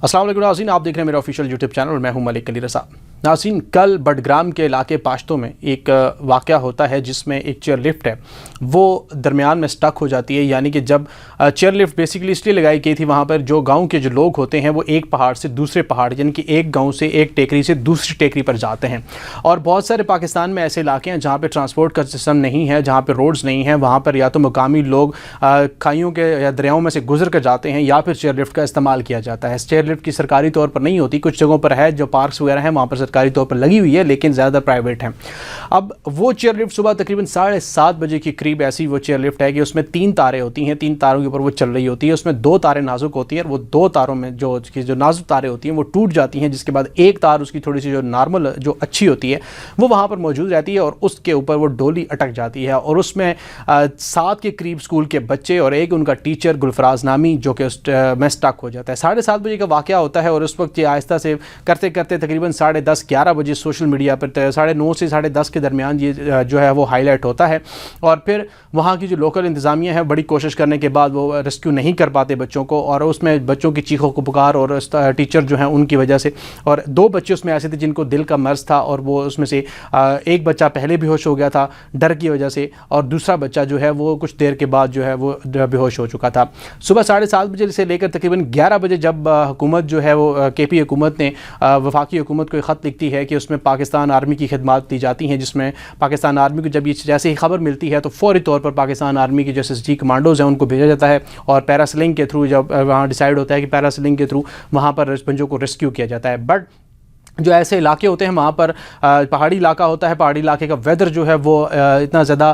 السلام علیکم ناظرین، آپ دیکھ رہے ہیں میرا آفیشیل یوٹیوب چینل اور میں ہوں ملک علی رضا۔ ناظرین، کل بڈگرام کے علاقے پاشتوں میں ایک واقعہ ہوتا ہے جس میں ایک چیئر لفٹ ہے وہ درمیان میں سٹک ہو جاتی ہے، یعنی کہ جب چیئر لفٹ بیسیکلی اس لیے لگائی گئی تھی وہاں پر جو گاؤں کے جو لوگ ہوتے ہیں وہ ایک پہاڑ سے دوسرے پہاڑ، یعنی کہ ایک گاؤں سے ایک ٹیکری سے دوسری ٹیکری پر جاتے ہیں، اور بہت سارے پاکستان میں ایسے علاقے ہیں جہاں پہ ٹرانسپورٹ کا سسٹم نہیں ہے، جہاں پہ روڈز نہیں ہیں، وہاں پر یا تو مقامی لوگ کھائیوں کے یا دریاؤں میں سے گزر کر جاتے ہیں یا پھر چیئر لفٹ کا استعمال کیا جاتا ہے۔ چیئر لفٹ کی سرکاری طور پر نہیں ہوتی، کچھ جگہوں پر ہے جو پارکس وغیرہ ہیں وہاں پر سرکاری طور پر لگی ہوئی ہے، لیکن زیادہ پرائیویٹ ہیں۔ اب وہ چیئر لفٹ صبح تقریباً 7:30 بجے کے قریب ایسی وہ چیئر لفٹ ہے کہ اس میں 3 تاریں ہوتی ہیں، 3 تاروں کے اوپر وہ چل رہی ہوتی ہے، اس میں 2 تاریں نازک ہوتی ہیں، اور وہ 2 تاروں میں جو نازک تاریں ہوتی ہیں وہ ٹوٹ جاتی ہیں، جس کے بعد ایک تار اس کی تھوڑی سی جو نارمل جو اچھی ہوتی ہے وہ وہاں پر موجود رہتی ہے، اور اس کے اوپر وہ ڈولی اٹک جاتی ہے، اور اس میں 7 کے قریب اسکول کے بچے اور ایک ان کا ٹیچر گلفراز نامی جو کہ اس میں سٹک ہو جاتا ہے۔ 7:30 بجے کا واقعہ ہوتا ہے، اور اس وقت یہ آہستہ سے کرتے کرتے تقریباً 10:30 11 بجے سوشل میڈیا پر 9:30 سے 10:30 کے درمیان یہ جو ہے وہ ہائی لائٹ ہوتا ہے، اور پھر وہاں کی جو لوکل انتظامیہ ہے بڑی کوشش کرنے کے بعد وہ ریسکیو نہیں کر پاتے بچوں کو، اور اس میں بچوں کی چیخوں کو پکار اور ٹیچر جو ہیں ان کی وجہ سے، اور 2 بچے اس میں ایسے تھے جن کو دل کا مرض تھا، اور وہ اس میں سے ایک بچہ پہلے بے ہوش ہو گیا تھا ڈر کی وجہ سے، اور دوسرا بچہ جو ہے وہ کچھ دیر کے بعد جو ہے وہ بے ہوش ہو چکا تھا۔ صبح 7:30 بجے سے لے کر تقریباً 11 بجے جب حکومت جو ہے وہ کے پی حکومت نے وفاقی حکومت کو ایک خط لکھتی ہے کہ اس میں پاکستان آرمی کی خدمات دی جاتی ہیں، جس میں پاکستان آرمی کو جب یہ جیسے ہی خبر ملتی ہے تو فوری طور پر پاکستان آرمی کے جو SSG کمانڈوز ہیں ان کو بھیجا جاتا ہے، اور پیراسلنگ کے تھرو جب وہاں ڈیسائیڈ ہوتا ہے کہ پیراسلنگ کے تھرو وہاں پر بچوں کو ریسکیو کیا جاتا ہے۔ بٹ جو ایسے علاقے ہوتے ہیں وہاں پر پہاڑی علاقہ ہوتا ہے، پہاڑی علاقے کا ویدر جو ہے وہ اتنا زیادہ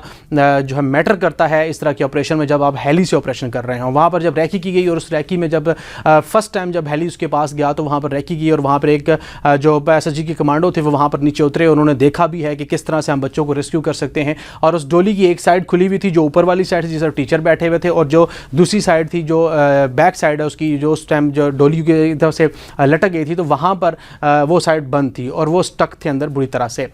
جو ہے میٹر کرتا ہے اس طرح کے آپریشن میں جب آپ ہیلی سے آپریشن کر رہے ہیں۔ وہاں پر جب ریکی کی گئی، اور اس ریکی میں جب فرسٹ ٹائم جب ہیلی اس کے پاس گیا تو وہاں پر ریکی کی، اور وہاں پر ایک جو SSG کے کمانڈو تھے وہ وہاں پر نیچے اترے، انہوں نے دیکھا بھی ہے کہ کس طرح سے ہم بچوں کو ریسکیو کر سکتے ہیں، اور اس ڈولی کی ایک سائڈ کھلی ہوئی تھی جو اوپر والی سائڈ تھی جس پر ٹیچر بیٹھے ہوئے تھے، اور جو دوسری سائڈ تھی جو بیک سائڈ ہے اس کی جو اس ٹائم جو ڈولی کی طرف سے لٹک گئی تھی تو وہاں پر وہ سائڈ بند تھی، اور وہ سٹک تھے اندر بری طرح سے۔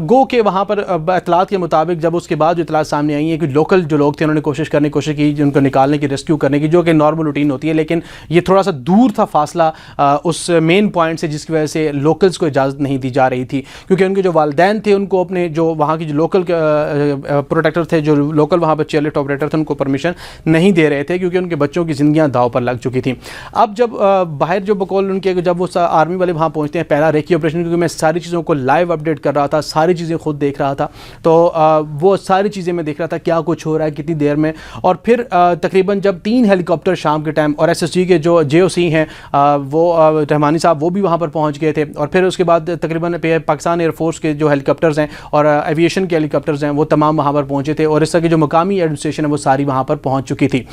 گو کہ وہاں پر اطلاعات کے مطابق جب اس کے بعد جو اطلاعات سامنے آئی ہیں کہ لوکل جو لوگ تھے انہوں نے کوشش کی ان کو نکالنے کی، ریسکیو کرنے کی، جو کہ نارمل روٹین ہوتی ہے، لیکن یہ تھوڑا سا دور تھا فاصلہ اس مین پوائنٹ سے، جس کی وجہ سے لوکلز کو اجازت نہیں دی جا رہی تھی، کیونکہ ان کے جو والدین تھے ان کو اپنے جو وہاں کی جو لوکل پروٹیکٹر تھے، جو لوکل وہاں پر چیئر لفٹ آپریٹر تھے، ان کو پرمیشن نہیں دے رہے تھے کیونکہ ان کے بچوں کی زندگیاں داؤ پر لگ چکی تھیں۔ اب جب باہر جو بقول ان کے جب وہ آرمی والے وہاں پہنچتے ہیں پہلا ریکی آپریشن، کیونکہ میں ساری چیزوں کو لائیو اپڈیٹ کر رہا تھا، ساری چیزیں خود دیکھ رہا تھا، تو وہ ساری چیزیں میں دیکھ رہا تھا کیا کچھ ہو رہا ہے کتنی دیر میں، اور پھر تقریباً جب 3 ہیلی کاپٹر شام کے ٹائم، اور SSG کے جو JOC ہیں وہ رحمانی صاحب وہ بھی وہاں پر پہنچ گئے تھے، اور پھر اس کے بعد تقریباً پاکستان ایئر فورس کے جو ہیلی کاپٹرز ہیں اور ایویشن کے ہیلی کاپٹرز ہیں وہ تمام وہاں پر پہنچے تھے، اور اس طرح کی جو مقامی ایڈمنسٹریشن ہے وہ ساری وہاں پر پہنچ چکی تھی۔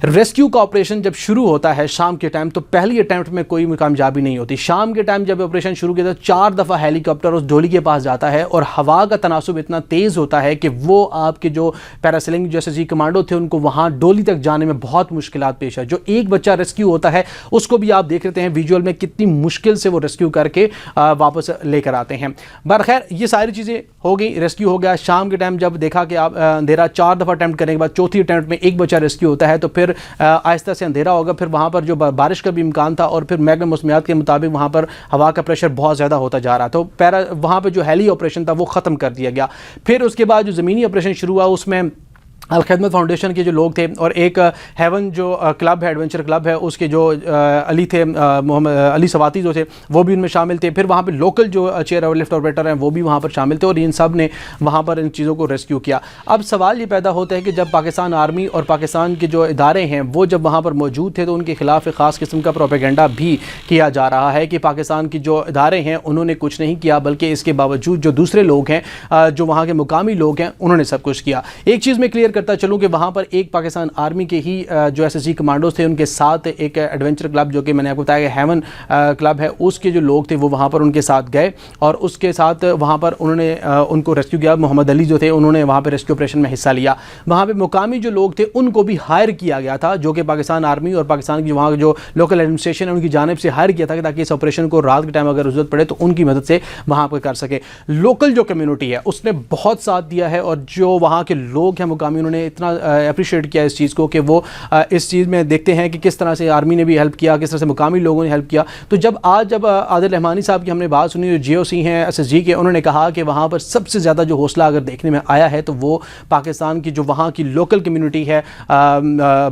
ریسکیو کا آپریشن جب شروع ہوتا ہے شام کے ٹائم تو پہلی اٹیمپٹ میں کوئی کامیابی نہیں ہوتی۔ شام کے ٹائم جب آپریشن شروع کیا تو 4 دفعہ ہیلی کاپٹر اس ڈولی کے پاس جاتا ہے، اور ہوا کا تناسب اتنا تیز ہوتا ہے کہ وہ آپ کے جو پیراسیلنگ جو SSG کمانڈو تھے ان کو وہاں ڈولی تک جانے میں بہت مشکلات پیش ہے۔ جو ایک بچہ ریسکیو ہوتا ہے اس کو بھی آپ دیکھ رہتے ہیں ویژول میں کتنی مشکل سے وہ ریسکیو کر کے واپس لے کر آتے ہیں۔ برخیر یہ ساری چیزیں ہو گئی، ریسکیو ہو گیا۔ شام کے ٹائم جب دیکھا کہ آپ اندھیرا 4 دفعہ اٹیمپٹ کرنے کے بعد چوتھی اٹیمپٹ میں ایک بچہ ریسکیو ہوتا ہے، تو پھر آہستہ سے اندھیرا ہوگا، پھر وہاں پر جو بارش کا بھی امکان تھا، اور پھر میگم موسمیات کے مطابق وہاں پر ہوا کا پریشر بہت زیادہ ہوتا جا رہا تھا، تو وہاں پہ جو ہیلی آپریشن تھا وہ ختم کر دیا گیا۔ پھر اس کے بعد جو زمینی آپریشن شروع ہوا اس میں الخدمت فاؤنڈیشن کے جو لوگ تھے، اور ایک ہیون جو کلب ہے، ایڈونچر کلب ہے، اس کے جو علی تھے، محمد علی سواتی جو تھے وہ بھی ان میں شامل تھے، پھر وہاں پہ لوکل جو چیئر لفٹ آپریٹر ہیں وہ بھی وہاں پر شامل تھے، اور ان سب نے وہاں پر ان چیزوں کو ریسکیو کیا۔ اب سوال یہ پیدا ہوتا ہے کہ جب پاکستان آرمی اور پاکستان کے جو ادارے ہیں وہ جب وہاں پر موجود تھے تو ان کے خلاف ایک خاص قسم کا پروپیگنڈا بھی کیا جا رہا ہے کہ پاکستان کی جو ادارے ہیں انہوں نے کچھ نہیں کیا، بلکہ اس کے باوجود جو دوسرے لوگ ہیں جو وہاں کے مقامی لوگ ہیں انہوں نے سب کچھ کیا۔ ایک چیز میں کلیئر کرتا چلوں کہ وہاں پر ایک پاکستان آرمی کے ہی جو SSG کمانڈوز تھے ان کے ساتھ ایک ایڈونچر کلب جو کہ میں نے آپ کو بتایا کہ ہیون کلب ہے، اس کے جو لوگ تھے وہ وہاں پر ان کے ساتھ گئے، اور اس کے ساتھ وہاں پر انہوں نے ان کو ریسکیو کیا۔ محمد علی جو تھے انہوں نے وہاں پہ ریسکیو آپریشن میں حصہ لیا۔ وہاں پہ مقامی جو لوگ تھے ان کو بھی ہائر کیا گیا تھا، جو کہ پاکستان آرمی اور پاکستان کی وہاں جو لوکل ایڈمنسٹریشن ہے ان کی جانب سے ہائر کیا تھا تاکہ اس آپریشن کو رات کے ٹائم اگر ضرورت پڑے تو ان کی مدد سے وہاں پہ کر سکے۔ لوکل جو کمیونٹی ہے اس نے بہت ساتھ دیا ہے، اور جو وہاں کے لوگ ہیں مقامی انہوں انہوں نے اتنا اپریشیٹ کیا اس چیز کو کہ وہ اس چیز میں دیکھتے ہیں کہ کس طرح سے آرمی نے بھی ہیلپ کیا, کس طرح سے مقامی لوگوں نے ہیلپ کیا. تو جب عادل رحمانی صاحب کی ہم نے بات سنی, جو GOC ہیں SSG کے, انہوں نے کہا کہ وہاں پر سب سے زیادہ جو حوصلہ اگر دیکھنے میں آیا ہے تو وہ پاکستان کی جو وہاں کی لوکل کمیونٹی ہے,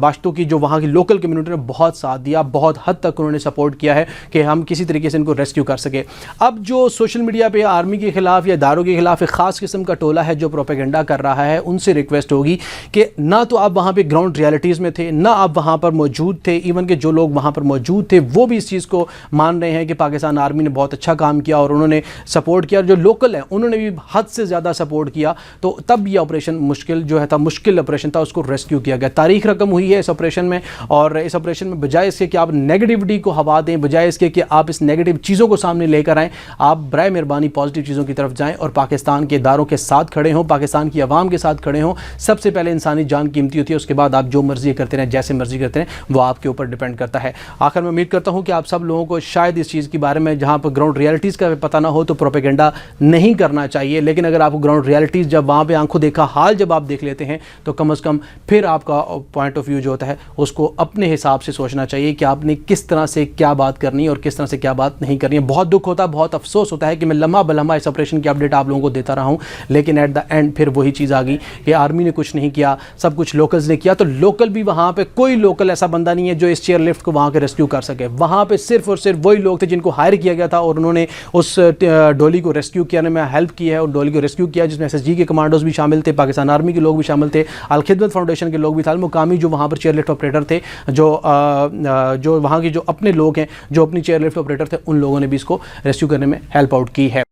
باشتوں کی جو وہاں کی لوکل کمیونٹی نے بہت ساتھ دیا, بہت حد تک انہوں نے سپورٹ کیا ہے کہ ہم کسی طریقے سے ان کو ریسکیو کر سکے. اب جو سوشل میڈیا پہ آرمی کے خلاف یا اداروں کے خلاف ایک خاص قسم کا ٹولہ ہے جو پروپیگنڈا کر رہا ہے, ان سے ریکویسٹ ہوگی کہ نہ تو آپ وہاں پہ گراؤنڈ ریالٹیز میں تھے, نہ آپ وہاں پر موجود تھے, ایون کہ جو لوگ وہاں پر موجود تھے وہ بھی اس چیز کو مان رہے ہیں کہ پاکستان آرمی نے بہت اچھا کام کیا اور انہوں نے سپورٹ کیا, اور جو لوکل ہیں انہوں نے بھی حد سے زیادہ سپورٹ کیا. تو تب یہ آپریشن مشکل آپریشن تھا, اس کو ریسکیو کیا گیا. تاریخ رقم ہوئی ہے اس آپریشن میں, اور اس آپریشن میں بجائے اس کے کہ آپ نیگیٹیوٹی کو ہوا دیں, بجائے اس کے کہ آپ اس نیگیٹو چیزوں کو سامنے لے کر آئیں, آپ برائے مہربانی پازیٹیو چیزوں کی طرف جائیں اور پاکستان کے اداروں کے ساتھ کھڑے ہوں, پاکستان کی عوام کے ساتھ کھڑے ہوں. سب سے پہلے انسانی جان قیمتی ہوتی ہے, اس کے بعد آپ جو مرضی کرتے رہیں, جیسے مرضی کرتے رہیں, وہ آپ کے اوپر ڈیپینڈ کرتا ہے. آخر میں امید کرتا ہوں کہ آپ سب لوگوں کو شاید اس چیز کے بارے میں جہاں پر گراؤنڈ ریالٹیز کا پتہ نہ ہو تو پروپیگنڈا نہیں کرنا چاہیے, لیکن اگر آپ کو گراؤنڈ ریالٹیز جب وہاں پہ آنکھوں دیکھا حال جب آپ دیکھ لیتے ہیں تو کم از کم پھر آپ کا پوائنٹ آف ویو جو ہوتا ہے اس کو اپنے حساب سے سوچنا چاہیے کہ آپ نے کس طرح سے کیا بات کرنی ہے اور کس طرح سے کیا بات نہیں کرنی ہے. بہت دکھ ہوتا ہے, بہت افسوس ہوتا ہے کہ میں لمحہ بلمحہ اس آپریشن کی اپڈیٹ آپ لوگوں کو دیتا رہا ہوں, لیکن ایٹ دا اینڈ پھر وہی چیز آ گئی کہ آرمی نے کچھ نہیں کیا, سب کچھ لوکلز نے کیا. تو لوکل بھی وہاں پہ کوئی لوکل ایسا بندہ نہیں ہے جو اس چیئر لفٹ کو وہاں کے ریسکیو کر سکے. وہاں پہ صرف اور صرف وہی لوگ تھے جن کو ہائر کیا گیا تھا اور انہوں نے اس ڈولی کو ریسکیو کرنے میں ہیلپ کی ہے, اور ڈولی کو ریسکیو کیا جس میں SSG کے کمانڈوز بھی شامل تھے, پاکستان آرمی کے لوگ بھی شامل تھے, الخدمت فاؤنڈیشن کے لوگ بھی تھے, مقامی جو وہاں پر چیئر لفٹ آپریٹر تھے, جو وہاں کے جو اپنے لوگ ہیں جو اپنی چیئر لفٹ آپریٹر تھے, ان لوگوں نے بھی اس کو ریسکیو کرنے میں ہیلپ آؤٹ کی ہے.